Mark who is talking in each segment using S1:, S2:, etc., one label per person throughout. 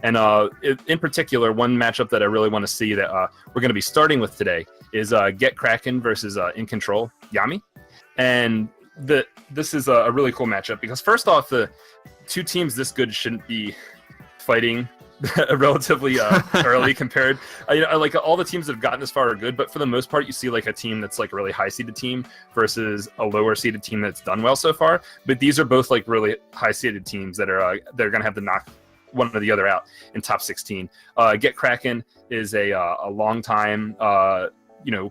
S1: And in particular, one matchup that I really want to see that we're going to be starting with today is Get Kraken versus In Control Yami. And this is a really cool matchup because first off, the two teams this good shouldn't be fighting relatively early compared. Like all the teams that have gotten this far are good, but for the most part, you see like a team that's like a really high-seeded team versus a lower-seeded team that's done well so far. But these are both like really high-seeded teams that are they're going to have to knock one or the other out in top 16. Get Kraken is a long time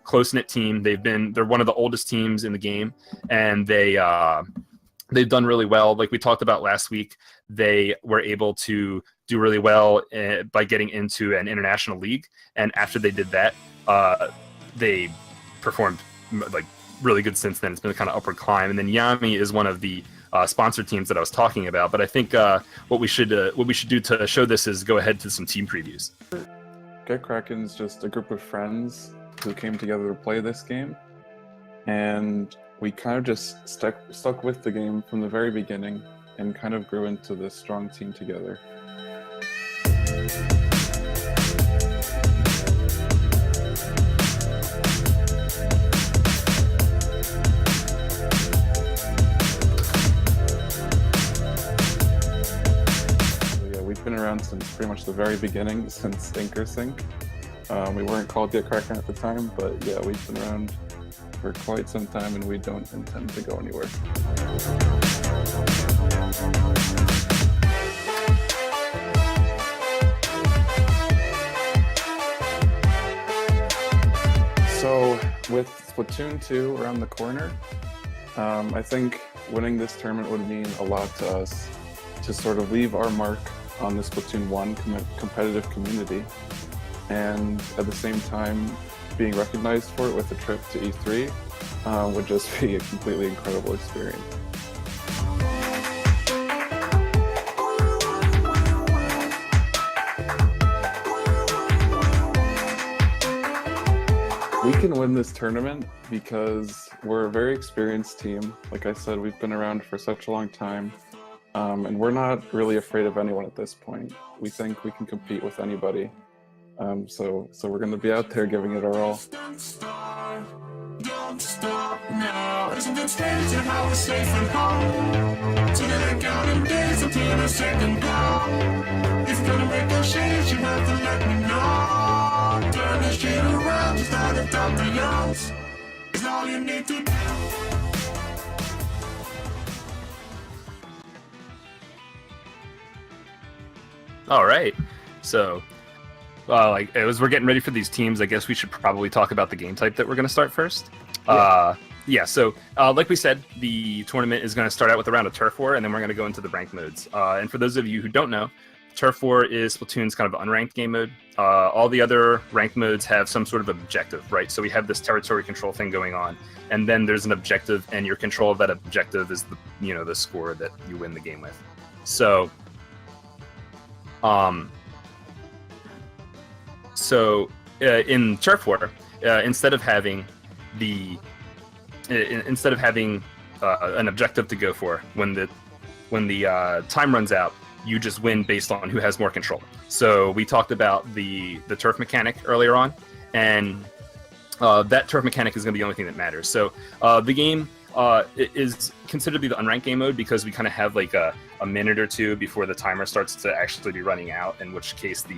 S1: close-knit team. They're one of the oldest teams in the game, and they've done really well. Like we talked about last week, they were able to do really well by getting into an international league, and after they did that, they performed like really good since then. It's been a kind of upward climb. And then Yami is one of the sponsored teams that I was talking about. But I think what we should do to show this is go ahead to some team previews.
S2: Get Kraken's just a group of friends who came together to play this game, and we kind of just stuck with the game from the very beginning and kind of grew into this strong team together. We've been around since pretty much the very beginning, since InC. We weren't called Get Kraken at the time, but yeah, we've been around for quite some time and we don't intend to go anywhere. So with Splatoon 2 around the corner, I think winning this tournament would mean a lot to us to sort of leave our mark on the Splatoon 1 competitive community, and at the same time being recognized for it with a trip to E3 would just be a completely incredible experience. We can win this tournament because we're a very experienced team. Like I said, we've been around for such a long time. And we're not really afraid of anyone at this point. We think we can compete with anybody. So we're going to be out there giving it our all.
S3: Don't stop now. Isn't it strange how we're safe and home? Together counting days until the second go. If you're gonna make a change, you have to let me know. Turn this shit around, just out of Dr. Young's. It's all you need to do.
S1: All right, so as we're getting ready for these teams, I guess we should probably talk about the game type that we're going to start first. So like we said, the tournament is going to start out with a round of Turf War, and then we're going to go into the ranked modes. And for those of you who don't know, Turf War is Splatoon's kind of unranked game mode. All the other ranked modes have some sort of objective, right? So we have this territory control thing going on, and then there's an objective, and your control of that objective is the score that you win the game with. So in Turf War, instead of having an objective to go for when the time runs out, you just win based on who has more control. So we talked about the turf mechanic earlier on, and that turf mechanic is going to be the only thing that matters. So the game is considered to be the unranked game mode because we kind of have like a minute or two before the timer starts to actually be running out, in which case the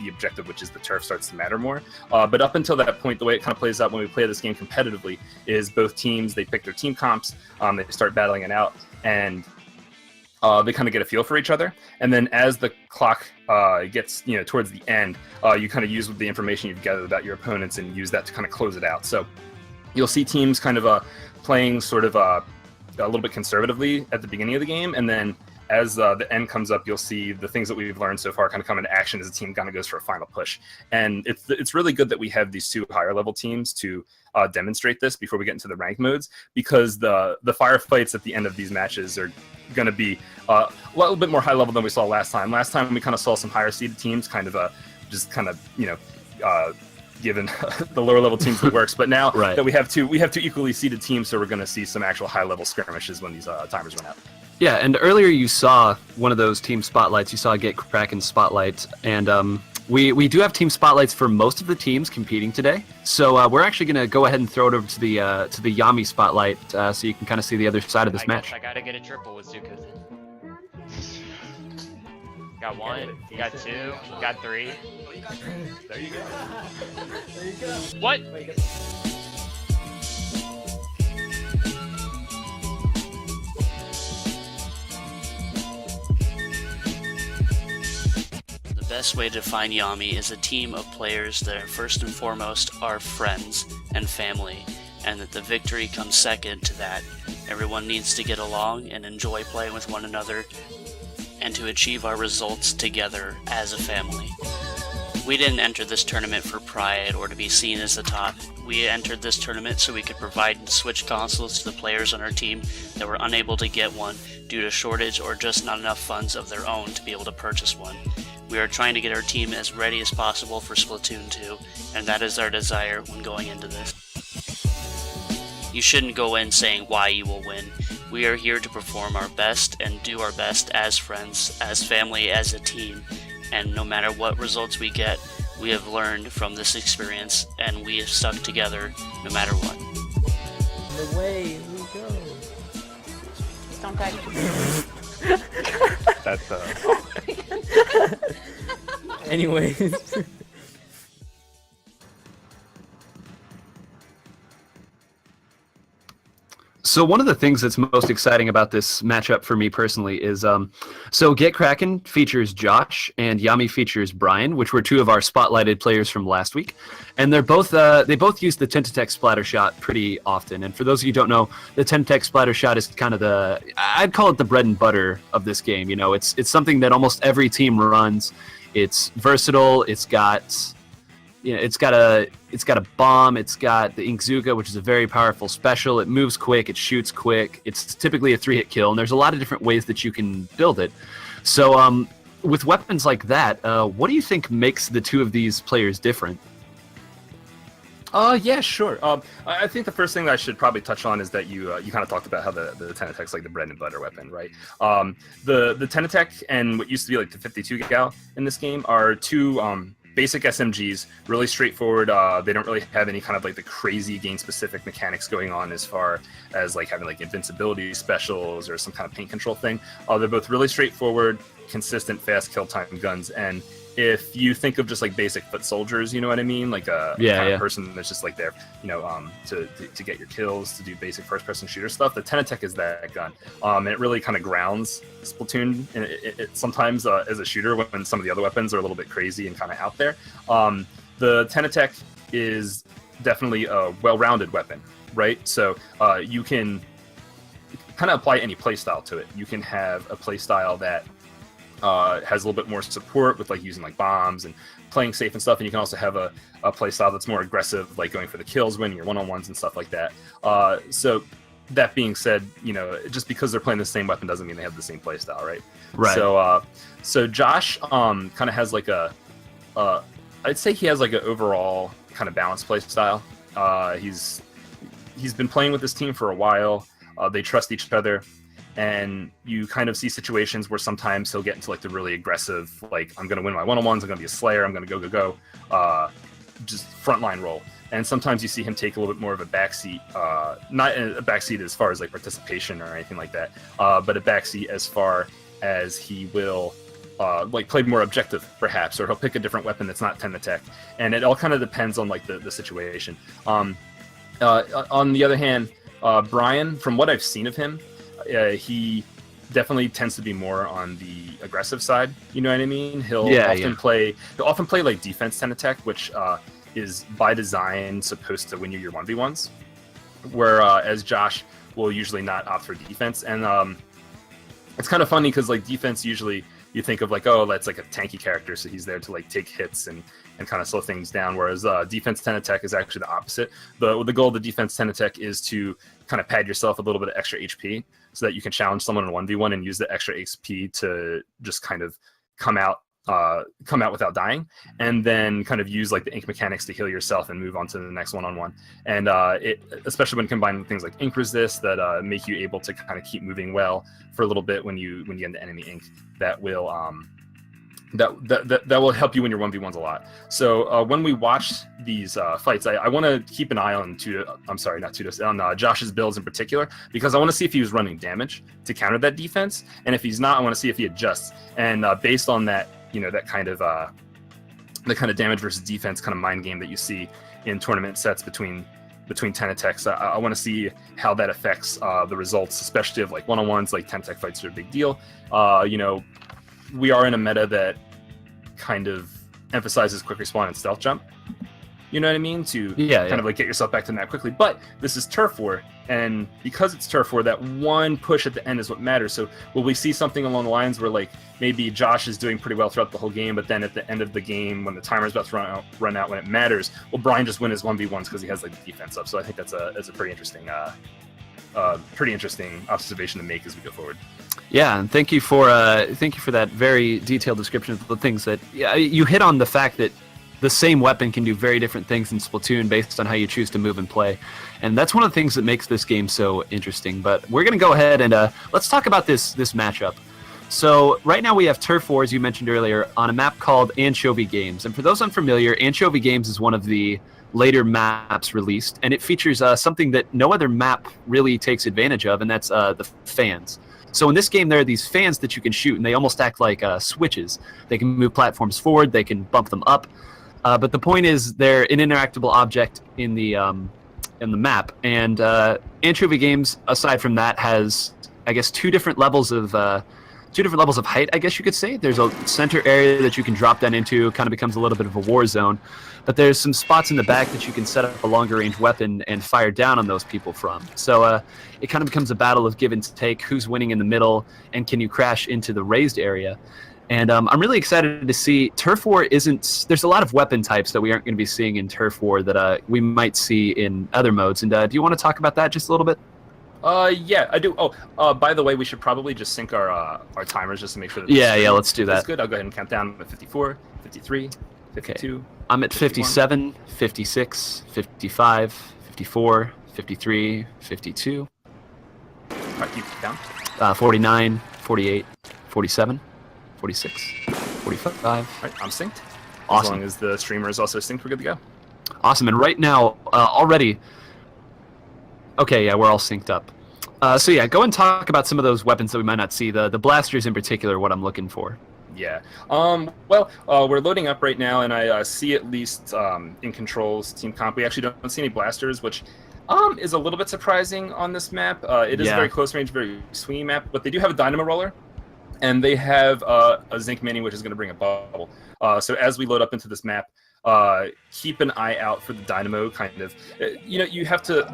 S1: objective, which is the turf, starts to matter more. But up until that point, the way it kind of plays out when we play this game competitively is both teams, they pick their team comps, they start battling it out, and they kind of get a feel for each other. And then as the clock gets towards the end, you kind of use the information you've gathered about your opponents and use that to kind of close it out. So you'll see teams kind of playing sort of a little bit conservatively at the beginning of the game, and then as the end comes up, you'll see the things that we've learned so far kind of come into action as the team kind of goes for a final push. And it's really good that we have these two higher level teams to demonstrate this before we get into the ranked modes, because the firefights at the end of these matches are going to be a little bit more high level than we saw last time. Last time we kind of saw some higher seeded teams kind of given the lower level teams the works, but now that we have two equally seeded teams, so we're going to see some actual high level skirmishes when these timers run out.
S4: Yeah, and earlier you saw one of those team spotlights. You saw Get Kraken spotlight, and we do have team spotlights for most of the teams competing today. So we're actually going to go ahead and throw it over to the Yami spotlight, so you can kind of see the other side of this match.
S5: I gotta get a triple with Zuka. Got one, got two, got three. There you go. There you go. What?
S6: The best way to define Yami is a team of players that are first and foremost are friends and family, and that the victory comes second to that. Everyone needs to get along and enjoy playing with one another, and to achieve our results together as a family. We didn't enter this tournament for pride or to be seen as the top. We entered this tournament so we could provide Switch consoles to the players on our team that were unable to get one due to shortage or just not enough funds of their own to be able to purchase one. We are trying to get our team as ready as possible for Splatoon 2, and that is our desire when going into this. You shouldn't go in saying why you will win. We are here to perform our best and do our best as friends, as family, as a team, and no matter what results we get, we have learned from this experience and we have stuck together no matter what.
S7: The way we go.
S8: Don't tag.
S1: That's
S7: Anyways.
S4: So one of the things that's most exciting about this matchup for me personally is, so Get Kraken features Josh and Yami features Brian, which were two of our spotlighted players from last week, and they both use the Tentatek splatter shot pretty often. And for those of you who don't know, the Tentatek splatter shot is kind of I'd call it the bread and butter of this game. You know, it's something that almost every team runs. It's versatile. It's got a bomb. It's got the Inkzuka, which is a very powerful special. It moves quick. It shoots quick. It's typically a 3-hit kill, and there's a lot of different ways that you can build it. So with weapons like that, what do you think makes the two of these players different?
S1: Yeah, sure. I think the first thing that I should probably touch on is that you kind of talked about how the Tentatek's like the bread and butter weapon, right? The Tentatek and what used to be like the 52 gal in this game are two basic SMGs, really straightforward. They don't really have any kind of like the crazy game-specific mechanics going on as far as like having like invincibility specials or some kind of paint control thing. They're both really straightforward, consistent, fast kill time guns. And if you think of just like basic foot soldiers, you know what I mean? Like a kind of person that's just like there, you know, to get your kills, to do basic first-person shooter stuff. The Tentatek is that gun. And it really kind of grounds Splatoon it sometimes as a shooter when some of the other weapons are a little bit crazy and kind of out there. The Tentatek is definitely a well-rounded weapon, right? So you can kind of apply any playstyle to it. You can have a playstyle that has a little bit more support with like using like bombs and playing safe and stuff, and you can also have a playstyle that's more aggressive, like going for the kills, winning your one-on-ones and stuff like that. So that being said, you know, just because they're playing the same weapon doesn't mean they have the same playstyle, right?
S4: Right.
S1: So Josh kind of has like I'd say he has like an overall kind of balanced playstyle. He's been playing with this team for a while. They trust each other. And you kind of see situations where sometimes he'll get into like the really aggressive, like I'm going to win my one-on-ones, I'm going to be a slayer, I'm going to go, just frontline role. And sometimes you see him take a little bit more of a backseat, not a backseat as far as like participation or anything like that, but a backseat as far as he will like play more objective perhaps, or he'll pick a different weapon that's not Tentatek. And it all kind of depends on like the situation. On the other hand, Brian, from what I've seen of him, he definitely tends to be more on the aggressive side. You know what I mean? He'll often play like defense Tentatek, which is by design supposed to win you your 1v1s, whereas Josh will usually not opt for defense. And it's kind of funny because like defense usually you think of like, oh, that's like a tanky character, so he's there to like take hits and kind of slow things down, whereas defense Tentatek is actually the opposite. The goal of the defense Tentatek is to kind of pad yourself a little bit of extra HP so that you can challenge someone in 1v1 and use the extra XP to just kind of come out come out without dying, and then kind of use like the ink mechanics to heal yourself and move on to the next one-on-one. And it, especially when combined with things like ink resist that make you able to kind of keep moving well for a little bit when you get into enemy ink, that will that will help you win your 1v1s a lot. So when we watch these fights, I want to keep an eye on Josh's builds in particular, because I want to see if he was running damage to counter that defense, and if he's not, I want to see if he adjusts. And based on that, that kind of damage versus defense kind of mind game that you see in tournament sets between Tenatechs, I want to see how that affects the results, especially of like one-on-ones. Like Tenatech fights are a big deal. We are in a meta that kind of emphasizes quick respawn and stealth jump. You know what I mean? To kind of like get yourself back to the map quickly. But this is turf war, and because it's turf war, that one push at the end is what matters. So will we see something along the lines where like maybe Josh is doing pretty well throughout the whole game, but then at the end of the game, when the timer's about to run out when it matters, will Brian just win his 1v1s because he has like the defense up? So I think that's a pretty interesting observation to make as we go forward.
S4: Yeah, and thank you for that very detailed description of the things that you hit on. The fact that the same weapon can do very different things in Splatoon based on how you choose to move and play, and that's one of the things that makes this game so interesting. But we're going to go ahead and let's talk about this matchup. So right now we have turf war, as you mentioned earlier, on a map called Anchovy Games, and for those unfamiliar, Anchovy Games is one of the later maps released, and it features something that no other map really takes advantage of, and that's the fans. So in this game, there are these fans that you can shoot, and they almost act like switches. They can move platforms forward, they can bump them up, but the point is they're an interactable object in the map. And Anchovy Games, aside from that, has, I guess, two different levels of height, I guess you could say. There's a center area that you can drop down into, kind of becomes a little bit of a war zone. But there's some spots in the back that you can set up a longer range weapon and fire down on those people from. So it kind of becomes a battle of give and take, who's winning in the middle, and can you crash into the raised area. And I'm really excited to see Turf War there's a lot of weapon types that we aren't going to be seeing in Turf War that we might see in other modes. And do you want to talk about that just a little bit?
S1: Yeah, I do. Oh, by the way, we should probably just sync our timers just to make sure that
S4: let's do that.
S1: That's good. I'll go ahead and count down at 54, 53, 52.
S4: Okay. I'm at 57, 56, 55, 54, 53, 52.
S1: All right, keep it down.
S4: 49, 48, 47, 46, 45.
S1: All right, I'm synced.
S4: Awesome.
S1: As long as the streamer is also synced, we're good to go.
S4: Awesome. And right now, already... Okay, yeah, we're all synced up. So yeah, go and talk about some of those weapons that we might not see. The blasters in particular, what I'm looking for.
S1: Yeah. We're loading up right now, and I see at least in controls team comp, we actually don't see any blasters, which is a little bit surprising on this map. It is a very close range, very swingy map, but they do have a dynamo roller, and they have a zinc mini, which is going to bring a bubble. So as we load up into this map, keep an eye out for the dynamo. Kind of, you have to,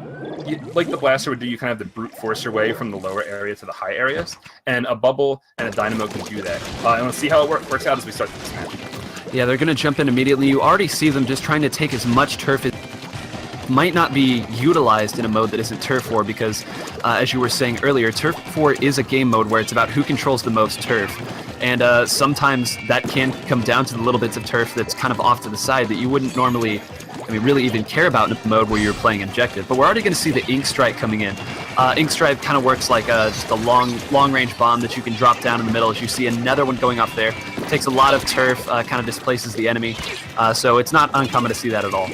S1: like the blaster would do, you kind of have to brute force your way from the lower area to the high areas, and a bubble and a dynamo can do that. And we'll see how it works out as we start this match.
S4: Yeah, they're going to jump in immediately. You already see them just trying to take as much turf as might not be utilized in a mode that isn't Turf War, because as you were saying earlier, Turf War is a game mode where it's about who controls the most turf. And sometimes that can come down to the little bits of turf that's kind of off to the side that you wouldn't normally, really even care about in a mode where you're playing objective. But we're already going to see the Ink Strike coming in. Ink Strike kind of works like just a long-range bomb that you can drop down in the middle. As you see another one going up there, it takes a lot of turf, kind of displaces the enemy. So it's not uncommon to see that at all.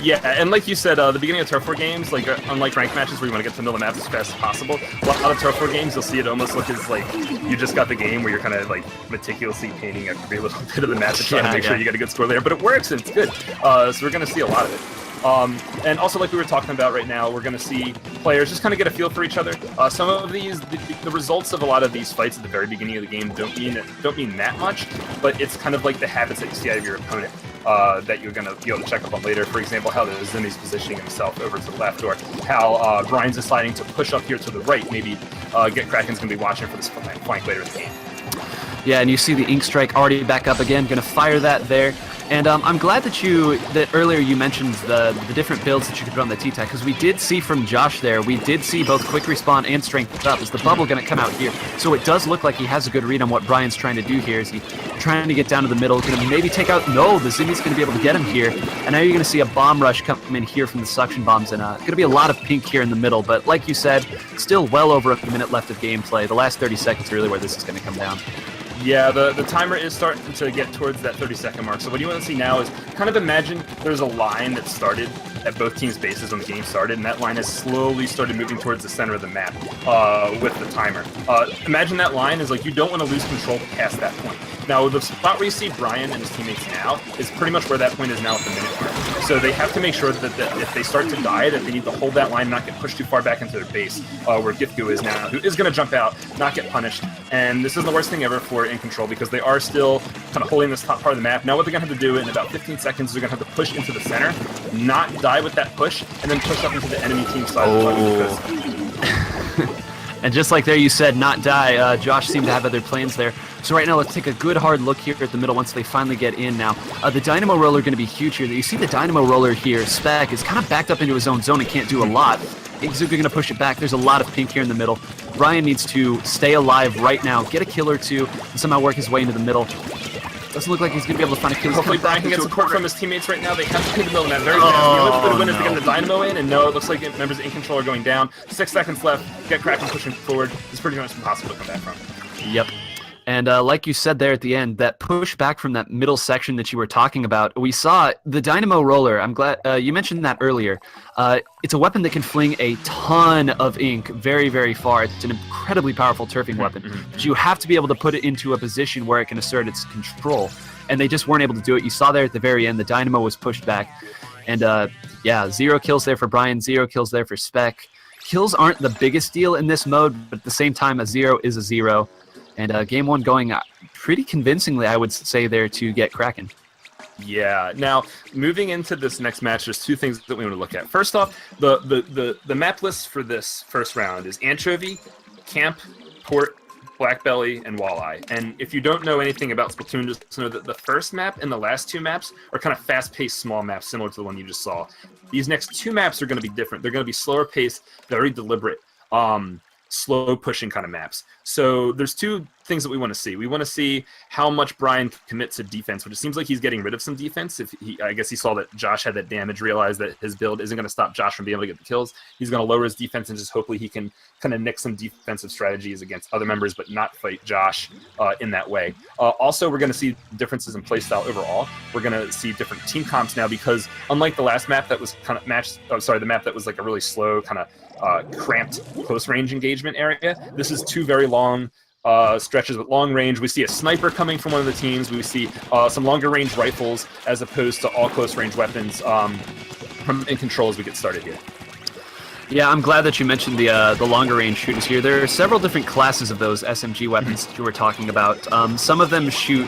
S1: Yeah, and like you said, the beginning of Turf War games, like unlike ranked matches where you want to get to the middle of the map as fast as possible, a lot of Turf War games, you'll see it almost look as like you just got the game where you're kind of like meticulously painting every little bit of the map to try to make sure you get a good score there. But it works and it's good, so we're going to see a lot of it. And also, like we were talking about right now, we're going to see players just kind of get a feel for each other. Some of these, the results of a lot of these fights at the very beginning of the game don't mean that much, but it's kind of like the habits that you see out of your opponent. That you're going to be able to check up on later. For example, how the Zimi's positioning himself over to the left, or how Brian's deciding to push up here to the right. Maybe Get Kraken's going to be watching for this flank later in the game.
S4: Yeah, and you see the Ink Strike already back up again. Going to fire that there. And I'm glad that earlier you mentioned the different builds that you could put on the T-Tac, because we did see from Josh there, we did see both quick respawn and strength up. Is the bubble going to come out here? So it does look like he has a good read on what Brian's trying to do here. Is he trying to get down to the middle? Going to maybe take out? No, the Zimmi's going to be able to get him here. And now you're going to see a bomb rush come in here from the suction bombs, and going to be a lot of pink here in the middle. But like you said, still well over a minute left of gameplay. The last 30 seconds are really where this is going to come down.
S1: Yeah, the timer is starting to get towards that 30-second mark. So what you want to see now is kind of imagine there's a line that started at both teams' bases when the game started, and that line has slowly started moving towards the center of the map with the timer. Imagine that line is like you don't want to lose control past that point. Now, the spot where you see Brian and his teammates now is pretty much where that point is now at the minute mark. So they have to make sure that if they start to die, that they need to hold that line and not get pushed too far back into their base, where Gifgu is now, who is going to jump out, not get punished. And this is the worst thing ever for In Control, because they are still kind of holding this top part of the map. Now what they're going to have to do in about 15 seconds is they're going to have to push into the center, not die with that push, and then push up into the enemy team side of the button.
S4: And just like there you said, not die, Josh seemed to have other plans there. So right now, let's take a good hard look here at the middle once they finally get in now. The Dynamo Roller going to be huge here. You see the Dynamo Roller here, Spec, is kind of backed up into his own zone and can't do a lot. InkZuka going to push it back. There's a lot of pink here in the middle. Brian needs to stay alive right now, get a kill or two, and somehow work his way into the middle. Doesn't look like he's going to be able to find a kill.
S1: Hopefully Brian can get support from his teammates right now. They have to pick the middle map very fast. The only way to win is to get the Dynamo in, and no, it looks like members of In Control are going down. 6 seconds left. Get Kraken pushing forward. It's pretty much impossible to come back from.
S4: Yep. And like you said there at the end, that push back from that middle section that you were talking about, we saw the Dynamo Roller. I'm glad you mentioned that earlier. It's a weapon that can fling a ton of ink very, very far. It's an incredibly powerful turfing weapon. But you have to be able to put it into a position where it can assert its control. And they just weren't able to do it. You saw there at the very end, the Dynamo was pushed back. And yeah, 0 kills there for Brian, 0 kills there for Spec. Kills aren't the biggest deal in this mode, but at the same time, a 0 is a 0. And game 1 going pretty convincingly, I would say, there to get Kraken.
S1: Yeah. Now, moving into this next match, there's 2 things that we want to look at. First off, the map list for this first round is Anchovy, Camp, Port, Blackbelly, and Walleye. And if you don't know anything about Splatoon, just know that the first map and the last 2 maps are kind of fast-paced small maps, similar to the one you just saw. These next 2 maps are going to be different. They're going to be slower paced, very deliberate. Slow pushing kind of maps. So there's 2 things that we want to see. We want to see how much Brian commits to defense, which it seems like he's getting rid of some defense. I guess he saw that Josh had that damage, realized that his build isn't going to stop Josh from being able to get the kills. He's going to lower his defense and just hopefully he can kind of nick some defensive strategies against other members, but not fight Josh in that way. Also, we're going to see differences in playstyle overall. We're going to see different team comps now, because unlike the last map that was kind of the map that was like a really slow kind of cramped close range engagement area, this is 2 very long stretches with long range. We see a sniper coming from one of the teams. We see some longer range rifles as opposed to all close range weapons from In Control as we get started here.
S4: Yeah, I'm glad that you mentioned the longer range shooters here. There are several different classes of those SMG weapons that you were talking about. Some of them shoot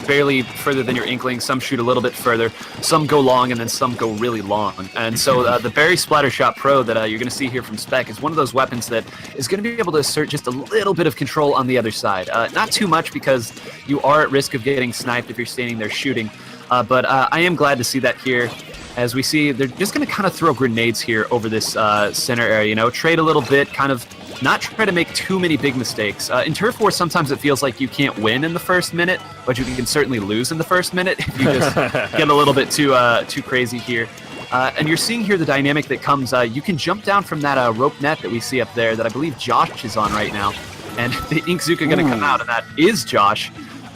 S4: barely further than your Inkling, some shoot a little bit further, some go long, and then some go really long. And so the Berry Splatter Shot Pro that you're going to see here from Spec is one of those weapons that is going to be able to assert just a little bit of control on the other side. Not too much, because you are at risk of getting sniped if you're standing there shooting. But I am glad to see that here. As we see, they're just going to kind of throw grenades here over this center area, you know, trade a little bit, kind of not try to make too many big mistakes. In Turf War, sometimes it feels like you can't win in the first minute, but you can certainly lose in the first minute if you just get a little bit too crazy here. And you're seeing here the dynamic that comes. You can jump down from that rope net that we see up there that I believe Josh is on right now. And the InkZuka going to come out, and that is Josh.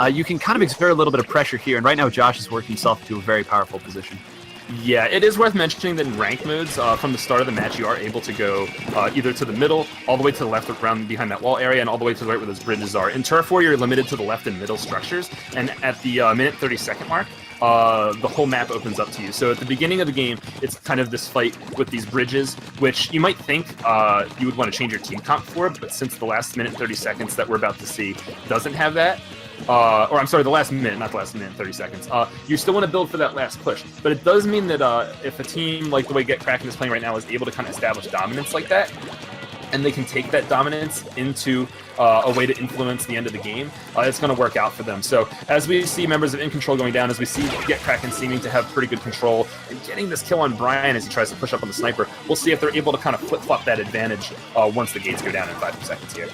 S4: You can kind of exert a little bit of pressure here, and right now Josh is working himself into a very powerful position.
S1: Yeah, it is worth mentioning that in ranked modes, from the start of the match, you are able to go either to the middle, all the way to the left around behind that wall area, and all the way to the right where those bridges are. In Turf War, you're limited to the left and middle structures, and at the minute 30-second mark, the whole map opens up to you. So at the beginning of the game, it's kind of this fight with these bridges, which you might think you would want to change your team comp for, but since the last minute 30 seconds that we're about to see doesn't have that, or I'm sorry, the last minute, not the last minute, 30 seconds. You still want to build for that last push. But it does mean that if a team like the way Get Kraken is playing right now is able to kind of establish dominance like that, and they can take that dominance into a way to influence the end of the game, it's going to work out for them. So as we see members of In Control going down, as we see Get Kraken seeming to have pretty good control and getting this kill on Brian as he tries to push up on the sniper, we'll see if they're able to kind of flip-flop that advantage once the gates go down in 5 seconds here.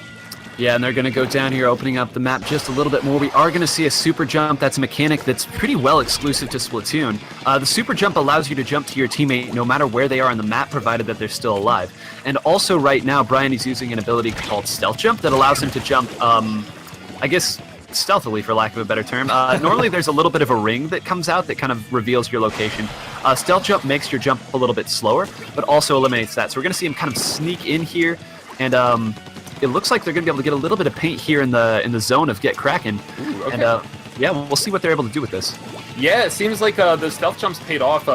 S4: Yeah, and they're going to go down here, opening up the map just a little bit more. We are going to see a super jump. That's a mechanic that's pretty well exclusive to Splatoon. The super jump allows you to jump to your teammate no matter where they are on the map, provided that they're still alive. And also right now, Brian is using an ability called Stealth Jump that allows him to jump, I guess, stealthily, for lack of a better term. Normally there's a little bit of a ring that comes out that kind of reveals your location. Stealth Jump makes your jump a little bit slower, but also eliminates that. So we're going to see him kind of sneak in here, and it looks like they're going to be able to get a little bit of paint here in the zone of Get Kraken.
S1: Ooh, okay.
S4: And yeah, we'll see what they're able to do with this.
S1: Yeah, it seems like the stealth jumps paid off.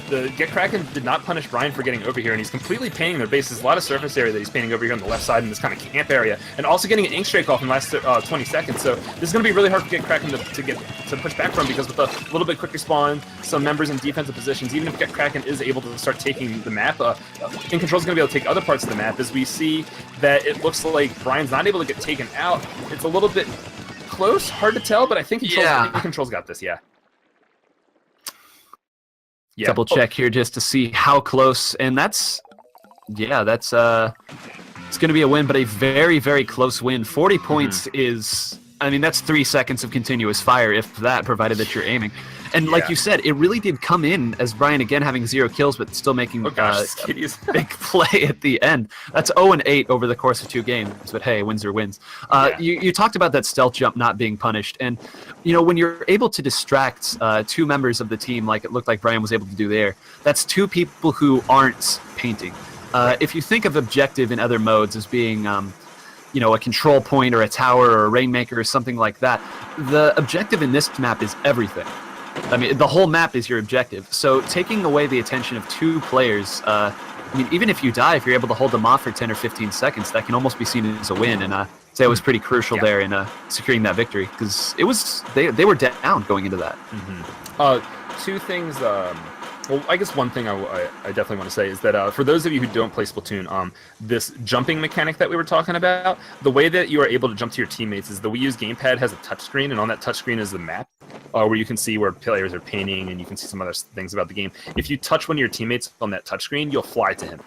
S1: The Get Kraken did not punish Brian for getting over here, and he's completely painting their base. There's a lot of surface area that he's painting over here on the left side in this kind of camp area, and also getting an ink streak off in the last 20 seconds. So this is going to be really hard for Get Kraken to push back from, because with a little bit quick respawn, some members in defensive positions, even if Get Kraken is able to start taking the map, In Control is going to be able to take other parts of the map. As we see that it looks like Brian's not able to get taken out. It's a little bit close, hard to tell, but I think In Control's got this, yeah. Yeah.
S4: Double check here just to see how close, and that's it's going to be a win, but a very, very close win. 40 points is, I mean, that's 3 seconds of continuous fire, if that, provided that you're aiming. And like you said, it really did come in as Brian, again, having 0 kills, but still making a big play at the end. That's 0-8 over the course of 2 games, but hey, wins are wins. You talked about that stealth jump not being punished, and you know, when you're able to distract 2 members of the team, like it looked like Brian was able to do there, that's 2 people who aren't painting. If you think of objective in other modes as being you know, a control point or a tower or a Rainmaker or something like that, the objective in this map is everything. I mean, the whole map is your objective. So taking away the attention of 2 players, I mean, even if you die, if you're able to hold them off for 10 or 15 seconds, that can almost be seen as a win. And say it was pretty crucial there in securing that victory, because it was they were down going into that.
S1: 2 things. Well, I guess one thing I definitely want to say is that for those of you who don't play Splatoon, this jumping mechanic that we were talking about, the way that you are able to jump to your teammates is the Wii U's gamepad has a touchscreen, and on that touchscreen is the map, where you can see where players are painting, and you can see some other things about the game. If you touch one of your teammates on that touchscreen, you'll fly to him.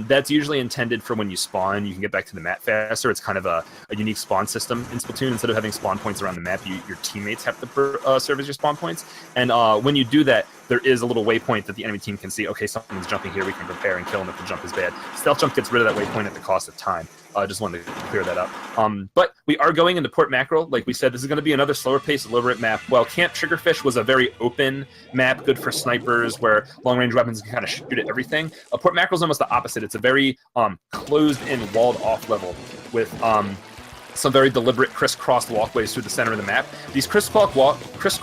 S1: That's usually intended for when you spawn, you can get back to the map faster. It's kind of a unique spawn system in Splatoon. Instead of having spawn points around the map, your teammates have to serve as your spawn points. And when you do that, there is a little waypoint that the enemy team can see, okay, someone's jumping here, we can prepare and kill them if the jump is bad. Stealth Jump gets rid of that waypoint at the cost of time. Just wanted to clear that up. But we are going into Port Mackerel. Like we said, this is going to be another slower pace, deliberate map. While Camp Triggerfish was a very open map, good for snipers, where long-range weapons can kind of shoot at everything, Port Mackerel is almost the opposite. It's a very closed-in, walled-off level with some very deliberate crisscrossed walkways through the center of the map. These crisscross walkways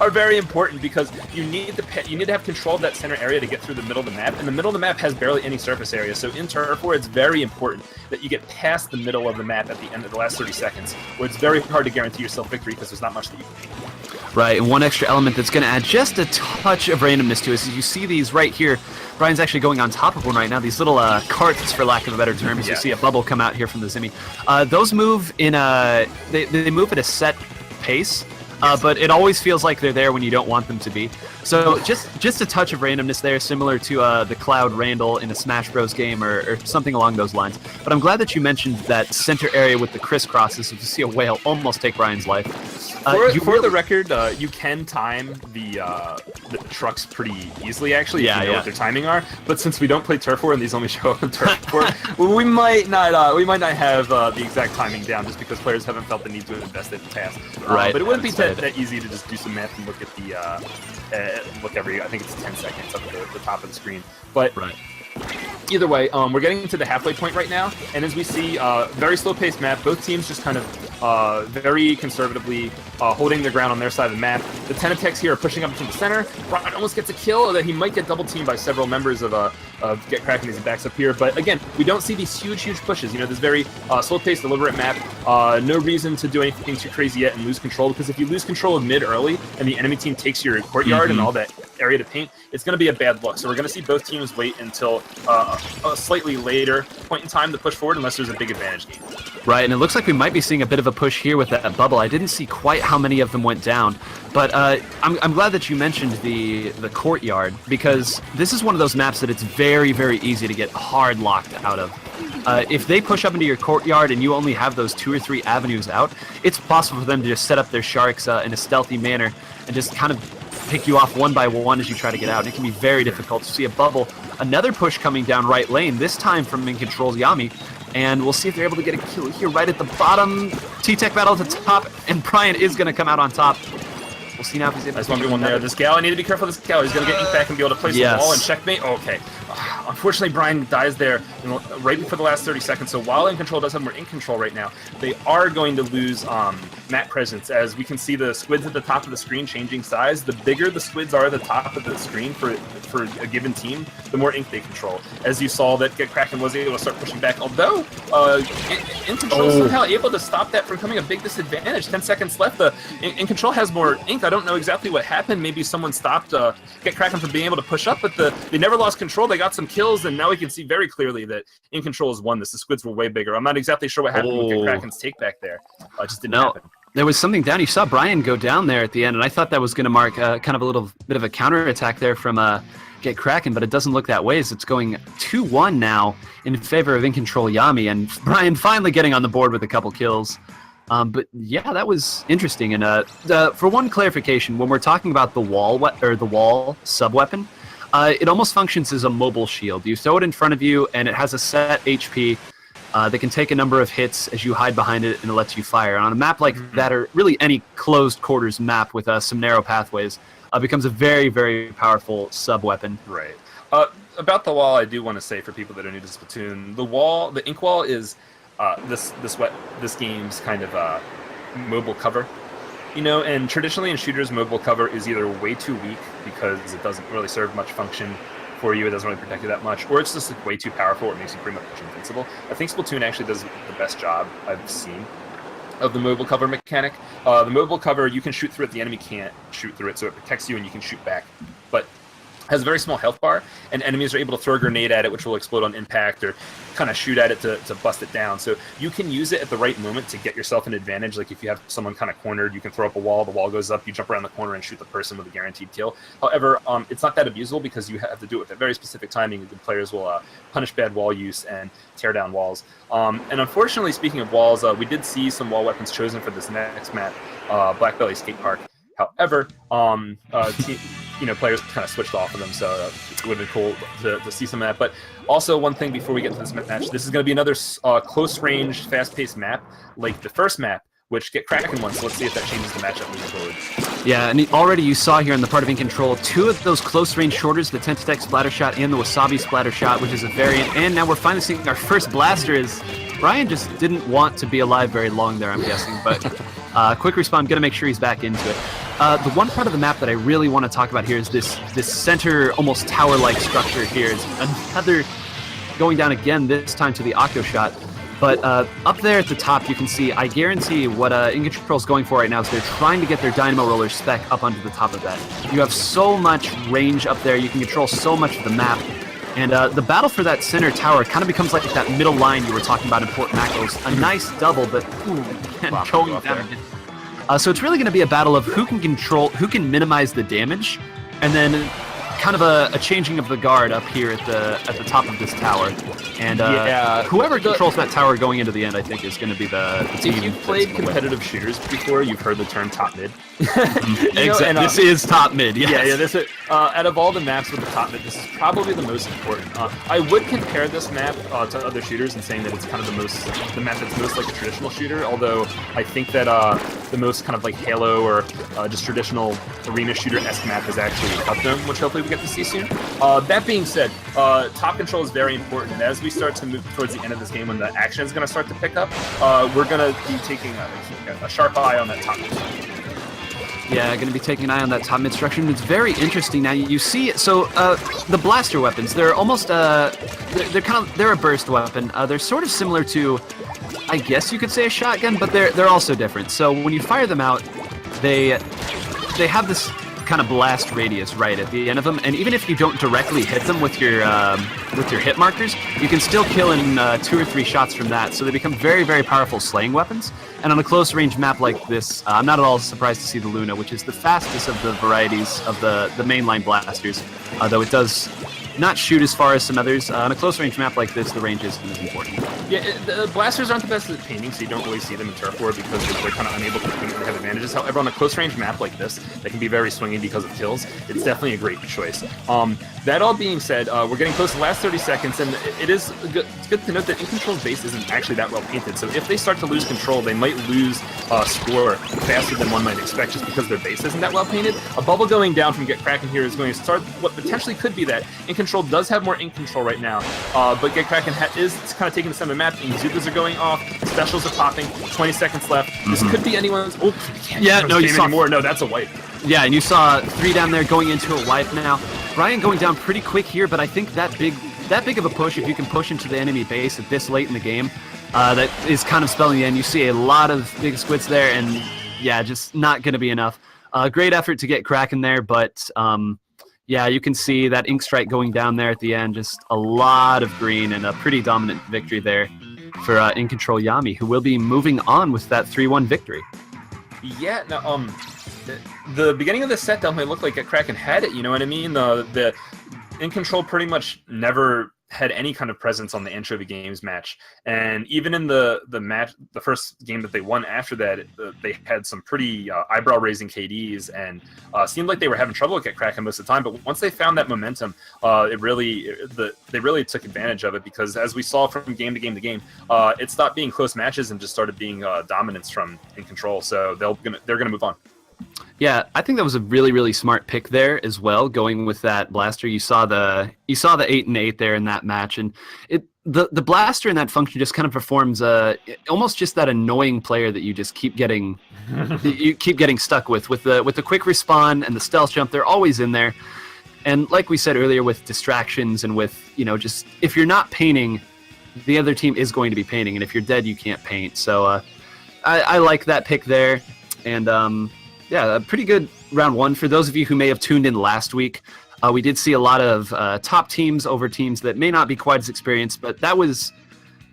S1: are very important, because you need to have control of that center area to get through the middle of the map, and the middle of the map has barely any surface area. So in Turf War, it's very important that you get past the middle of the map at the end of the last 30 seconds, where it's very hard to guarantee yourself victory because there's not much that you can do.
S4: Right, and one extra element that's going to add just a touch of randomness to it is you see these right here. Brian's actually going on top of one right now. These little carts, for lack of a better term, as you see a bubble come out here from the Zimmy. Those move in they move at a set pace, but it always feels like they're there when you don't want them to be. So just a touch of randomness there, similar to the Cloud Randall in a Smash Bros game or something along those lines. But I'm glad that you mentioned that center area with the crisscrosses. You see a whale almost take Brian's life.
S1: For the record, you can time the trucks pretty easily, actually, if you know what their timing are. But since we don't play Turf War and these only show up in Turf War, we might not have the exact timing down, just because players haven't felt the need to invest in the past. Right. But it wouldn't be that easy to just do some math and look at the I think it's 10 seconds up at the top of the screen. But either way, we're getting to the halfway point right now, and as we see, very slow-paced map. Both teams just kind of very conservatively holding their ground on their side of the map. The Tenatechs here are pushing up into the center. Brian almost gets a kill, that he might get double-teamed by several members of Get Kraken as he backs up here. But again, we don't see these huge pushes. You know, this very slow-paced, deliberate map. No reason to do anything too crazy yet and lose control, because if you lose control of mid early and the enemy team takes your courtyard and all that area to paint, it's going to be a bad look. So we're going to see both teams wait until a slightly later point in time to push forward unless there's a big advantage game.
S4: Right, and it looks like we might be seeing a bit of a push here with that bubble. I didn't see quite how many of them went down, but I'm glad that you mentioned the courtyard, because this is one of those maps that it's very, very easy to get hard locked out of. If they push up into your courtyard and you only have those 2 or 3 avenues out, it's possible for them to just set up their sharks in a stealthy manner and just kind of pick you off one by one as you try to get out. And it can be very difficult to see a bubble. Another push coming down right lane, this time from InControl's Yami. And we'll see if they're able to get a kill here right at the bottom. T-Tech battle at the top, and Brian is going to come out on top. We'll see now if he's able to...
S1: Nice 1v1 there. This Gal, I need to be careful of this Gal. He's going to get Ink back and be able to place the wall and checkmate. Oh, okay. Unfortunately, Brian dies there right before the last 30 seconds. So while InControl does have more ink control right now, they are going to lose map presence. As we can see the squids at the top of the screen changing size. The bigger the squids are at the top of the screen for a given team, the more ink they control. As you saw, that Kraken was able to start pushing back. Although InControl is somehow able to stop that from becoming a big disadvantage. 10 seconds left. InControl has more ink. I don't know exactly what happened. Maybe someone stopped Kraken from being able to push up, but they never lost control. They got some kills, and now we can see very clearly that InControl has won this. The squids were way bigger. I'm not exactly sure what happened with Kraken's take back there. It just didn't happen.
S4: There was something down. You saw Brian go down there at the end, and I thought that was going to mark kind of a little bit of a counterattack there from Get Kraken, but it doesn't look that way, as it's going 2-1 now in favor of InControl Yami, and Brian finally getting on the board with a couple kills. But yeah, that was interesting. And for one clarification, when we're talking about the wall sub-weapon, it almost functions as a mobile shield. You throw it in front of you, and it has a set HP that can take a number of hits as you hide behind it, and it lets you fire. And on a map like that, or really any closed quarters map with some narrow pathways, becomes a very, very powerful sub-weapon.
S1: Right. About the wall, I do want to say for people that are new to Splatoon, the ink wall is this game's kind of mobile cover. And traditionally in shooters, mobile cover is either way too weak because it doesn't really serve much function for you, it doesn't really protect you that much, or it's just like way too powerful, it makes you pretty much invincible. I think Splatoon actually does the best job I've seen of the mobile cover mechanic. The mobile cover, you can shoot through it, the enemy can't shoot through it, so it protects you and you can shoot back. But has a very small health bar, and enemies are able to throw a grenade at it, which will explode on impact, or kind of shoot at it to bust it down. So you can use it at the right moment to get yourself an advantage. Like if you have someone kind of cornered, you can throw up a wall, the wall goes up, you jump around the corner and shoot the person with a guaranteed kill. However, it's not that abusable because you have to do it with a very specific timing. The players will punish bad wall use and tear down walls. And unfortunately, speaking of walls, we did see some wall weapons chosen for this next map, Black Belly Skate Park. However, players kind of switched off of them, so it would have been cool to see some of that. But also, one thing before we get to this match, this is going to be another close-range, fast-paced map, like the first map, which Get Kraken won, so let's see if that changes the matchup moving forward.
S4: Yeah, and already you saw here in the part of InControl, 2 of those close-range shorters, the Tentatek Splatter Shot and the Wasabi Splatter Shot, which is a variant, and now we're finally seeing our first blaster. Is Brian just didn't want to be alive very long there, I'm guessing, but quick respawn, going to make sure he's back into it. The one part of the map that I really want to talk about here is this center, almost tower-like structure here. It's another going down again, this time to the Octo Shot. But up there at the top, you can see, I guarantee what InControl's going for right now is they're trying to get their Dynamo Roller spec up onto the top of that. You have so much range up there, you can control so much of the map. And the battle for that center tower kind of becomes like that middle line you were talking about in Port Mackerel's. A nice double, but again, going down again. So it's really going to be a battle of who can minimize the damage, and then kind of a changing of the guard up here at the top of this tower. And whoever controls that tower going into the end, I think, is going to be the team.
S1: If you've played competitive shooters before, you've heard the term top mid.
S4: Exactly. This is top mid. Yes.
S1: Yeah. This is, out of all the maps with the top mid, this is probably the most important. I would compare this map to other shooters in saying that it's kind of the map that's most like a traditional shooter. Although I think that the most kind of like Halo or just traditional arena shooter-esque map is actually Custom, which hopefully we get to see soon. That being said, top control is very important. And as we start to move towards the end of this game, when the action is going to start to pick up, we're going to be taking a sharp eye on that top mid.
S4: Yeah, going to be taking an eye on that top mid structure. And it's very interesting now. You see, so the blaster weapons, they're almost they're a burst weapon. They're sort of similar to, I guess you could say, a shotgun, but they're also different. So when you fire them out, they have this kind of blast radius right at the end of them, and even if you don't directly hit them with your hit markers, you can still kill in 2 or 3 shots from that. So they become very, very powerful slaying weapons. And on a close range map like this, I'm not at all surprised to see the Luna, which is the fastest of the varieties of the mainline blasters, though it does not shoot as far as some others. On a close range map like this, the range isn't as important.
S1: Yeah, the blasters aren't the best at painting, so you don't really see them in turf war because they're kind of unable to paint and have advantages. However, on a close range map like this, that can be very swingy because of kills, it's definitely a great choice. That all being said, we're getting close to the last 30 seconds, and it's good to note that InControl's base isn't actually that well painted, so if they start to lose control, they might lose score faster than one might expect just because their base isn't that well painted. A bubble going down from Get Kraken here is going to start what potentially could be that. InControl does have more ink control right now, but Get Kraken is kind of taking the center of the map. Inkzukas are going off, specials are popping, 20 seconds left. This could be anyone's. Oh,
S4: yeah, no, you saw
S1: anymore. No, that's a wipe.
S4: Yeah, and you saw 3 down there going into a wipe now. Brian going down pretty quick here, but I think that big of a push, if you can push into the enemy base at this late in the game, that is kind of spelling the end. You see a lot of big squids there, and yeah, just not going to be enough. Great effort to get Kraken there, but yeah, you can see that Ink Strike going down there at the end. Just a lot of green and a pretty dominant victory there for InControl Yami, who will be moving on with that 3-1 victory.
S1: Yeah, no, the beginning of the set definitely looked like Kraken had it, you know what I mean? The InControl pretty much never had any kind of presence on the Anchovy Games match, and even in the match, the first game that they won after that, they had some pretty eyebrow-raising KDs, and seemed like they were having trouble with Kraken most of the time. But once they found that momentum, they really took advantage of it, because as we saw from game to game to game, it stopped being close matches and just started being dominance from InControl. So they're gonna move on.
S4: Yeah, I think that was a really, really smart pick there as well, going with that blaster. You saw the 8 and 8 there in that match, and the blaster in that function just kind of performs almost just that annoying player that you just keep getting stuck with the quick respawn and the stealth jump. They're always in there, and like we said earlier, with distractions and with just if you're not painting, the other team is going to be painting, and if you're dead, you can't paint. So I like that pick there, and yeah, a pretty good round 1. For those of you who may have tuned in last week, we did see a lot of top teams over teams that may not be quite as experienced, but that was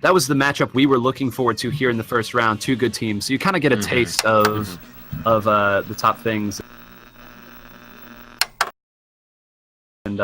S4: the matchup we were looking forward to here in the first round. 2 good teams, so you kind of get a taste of the top things. And